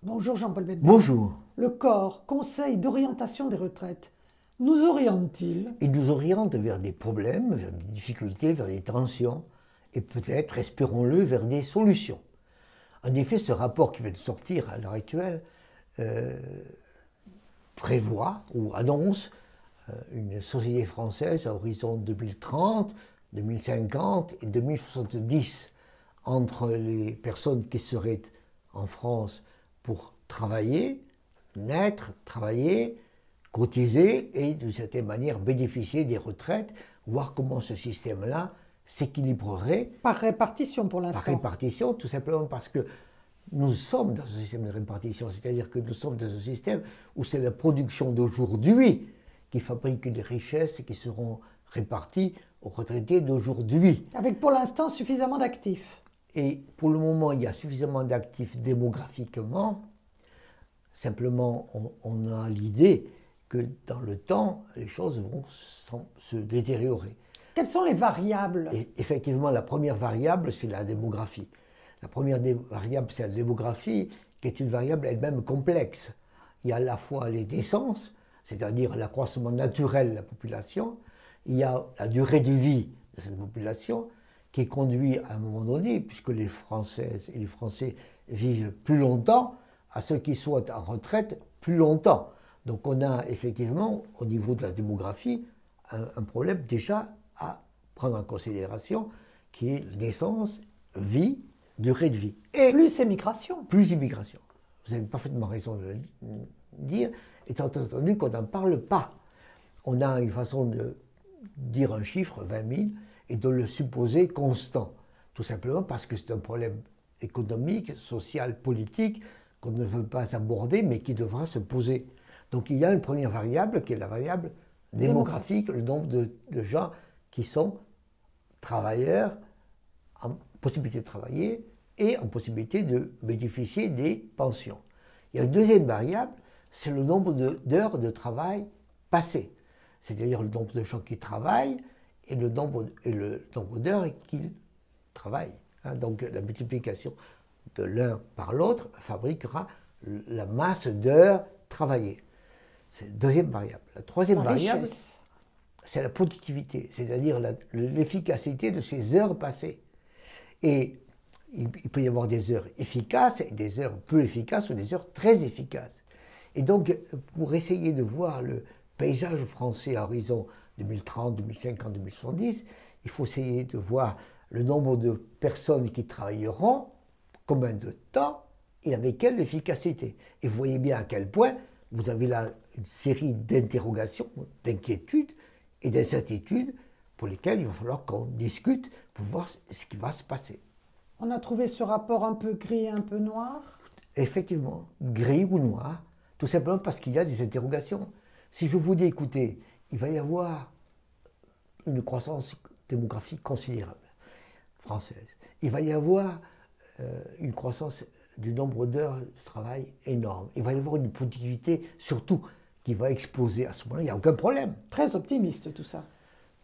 Bonjour Jean-Paul Bedbach. Bonjour. Le corps, Conseil d'orientation des retraites, nous oriente-t-il? Il nous oriente vers des problèmes, vers des difficultés, vers des tensions, et peut-être, espérons-le, vers des solutions. En effet, ce rapport qui vient de sortir à l'heure actuelle prévoit ou annonce une société française à horizon 2030, 2050 et 2070 entre les personnes qui seraient en France pour travailler, naître, travailler, cotiser et d'une certaine manière bénéficier des retraites, voir comment ce système-là s'équilibrerait. Par répartition pour l'instant. Par répartition, tout simplement parce que nous sommes dans un système de répartition, c'est-à-dire que nous sommes dans un système où c'est la production d'aujourd'hui qui fabrique les richesses qui seront réparties aux retraités d'aujourd'hui. Avec pour l'instant suffisamment d'actifs. Et pour le moment, il y a suffisamment d'actifs démographiquement. Simplement, on a l'idée que dans le temps, les choses vont se détériorer. Quelles sont les variables? Et effectivement, la première variable, c'est la démographie. La première variable, c'est la démographie, qui est une variable elle-même complexe. Il y a à la fois les naissances, c'est-à-dire l'accroissement naturel de la population, il y a la durée de vie de cette population, qui conduit à un moment donné, puisque les Françaises et les Français vivent plus longtemps, à ceux qui soient en retraite plus longtemps. Donc on a effectivement, au niveau de la démographie, un problème déjà à prendre en considération, qui est naissance, vie, durée de vie. Et plus immigration. Plus immigration. Vous avez parfaitement raison de le dire, étant entendu qu'on n'en parle pas. On a une façon de dire un chiffre, 20 000, et de le supposer constant. Tout simplement parce que c'est un problème économique, social, politique, qu'on ne veut pas aborder, mais qui devra se poser. Donc il y a une première variable qui est la variable démographique, le nombre de gens qui sont travailleurs, en possibilité de travailler et en possibilité de bénéficier des pensions. Il y a une deuxième variable, c'est le nombre d'heures de travail passées, c'est-à-dire le nombre de gens qui travaillent et le nombre d'heures qu'ils travaillent. Donc la multiplication de l'un par l'autre fabriquera la masse d'heures travaillées. C'est la deuxième variable. La troisième variable, c'est la productivité, c'est-à-dire l'efficacité de ces heures passées. Et il peut y avoir des heures efficaces, et des heures peu efficaces ou des heures très efficaces. Et donc, pour essayer de voir le paysage français à horizon 2030, 2050, 2070, il faut essayer de voir le nombre de personnes qui travailleront, combien de temps et avec quelle efficacité. Et vous voyez bien à quel point vous avez là une série d'interrogations, d'inquiétudes et d'incertitudes pour lesquelles il va falloir qu'on discute pour voir ce qui va se passer. On a trouvé ce rapport un peu gris et un peu noir? Effectivement, gris ou noir, tout simplement parce qu'il y a des interrogations. Si je vous dis, écoutez, il va y avoir une croissance démographique considérable française. Il va y avoir une croissance du nombre d'heures de travail énorme. Il va y avoir une productivité, surtout, qui va exploser à ce moment-là. Il n'y a aucun problème. Très optimiste tout ça.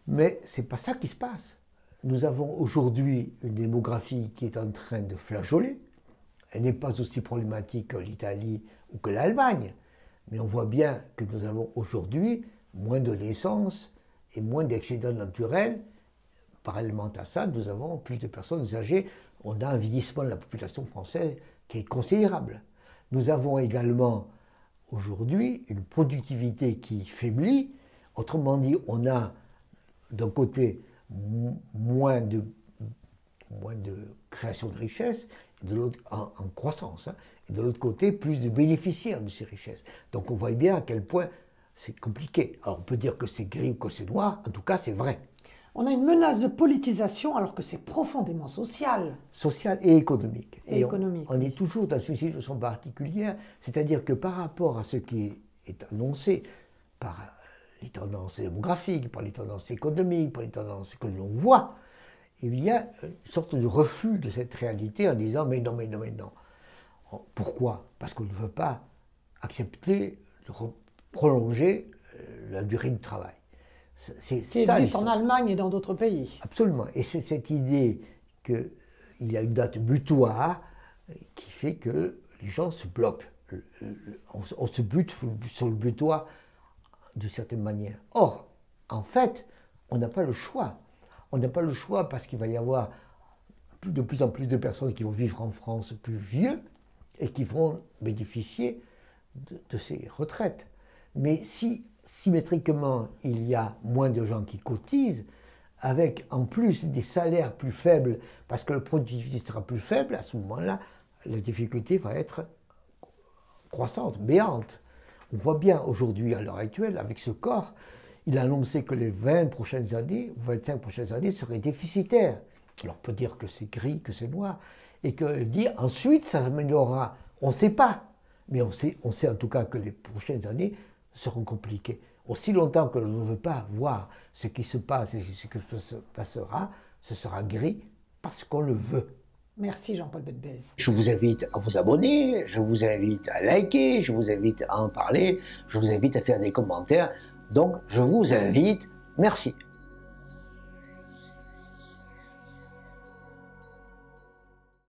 Mais ce n'est pas ça qui se passe. Nous avons aujourd'hui une démographie qui est en train de flageoler. Elle n'est pas aussi problématique que l'Italie ou que l'Allemagne. Mais on voit bien que nous avons aujourd'hui moins de naissances et moins d'excédents naturels. Parallèlement à ça, nous avons plus de personnes âgées. On a un vieillissement de la population française qui est considérable. Nous avons également aujourd'hui une productivité qui faiblit. Autrement dit, on a d'un côté moins de création de richesses, et de l'autre, en croissance, et de l'autre côté, plus de bénéficiaires de ces richesses. Donc on voit bien à quel point c'est compliqué. Alors on peut dire que c'est gris ou que c'est noir, en tout cas c'est vrai. On a une menace de politisation alors que c'est profondément social. Social et économique. Et économique. On est toujours dans une situation particulière, c'est-à-dire que par rapport à ce qui est annoncé par les tendances démographiques, par les tendances économiques, par les tendances que l'on voit, il y a une sorte de refus de cette réalité en disant mais non, mais non, mais non. Pourquoi? Parce qu'on ne veut pas accepter de prolonger la durée du travail. Qui existe en Allemagne et dans d'autres pays. Absolument. Et c'est cette idée qu'il y a une date butoir qui fait que les gens se bloquent. on se bute sur le butoir d'une certaine manière. Or, en fait, on n'a pas le choix. On n'a pas le choix parce qu'il va y avoir de plus en plus de personnes qui vont vivre en France plus vieux et qui vont bénéficier de ces retraites. Mais si symétriquement il y a moins de gens qui cotisent, avec en plus des salaires plus faibles, parce que le productivité sera plus faible, à ce moment-là, la difficulté va être croissante, béante. On voit bien aujourd'hui, à l'heure actuelle, avec ce corps, il a annoncé que les 20 prochaines années, 25 prochaines années seraient déficitaires. Alors on peut dire que c'est gris, que c'est noir, et que dire ensuite ça s'améliorera. On ne sait pas, mais on sait en tout cas que les prochaines années seront compliquées. Aussi longtemps que l'on ne veut pas voir ce qui se passe et ce qui se passera, ce sera gris parce qu'on le veut. Merci Jean-Paul Betbez. Je vous invite à vous abonner, je vous invite à liker, je vous invite à en parler, je vous invite à faire des commentaires. Donc je vous invite, merci.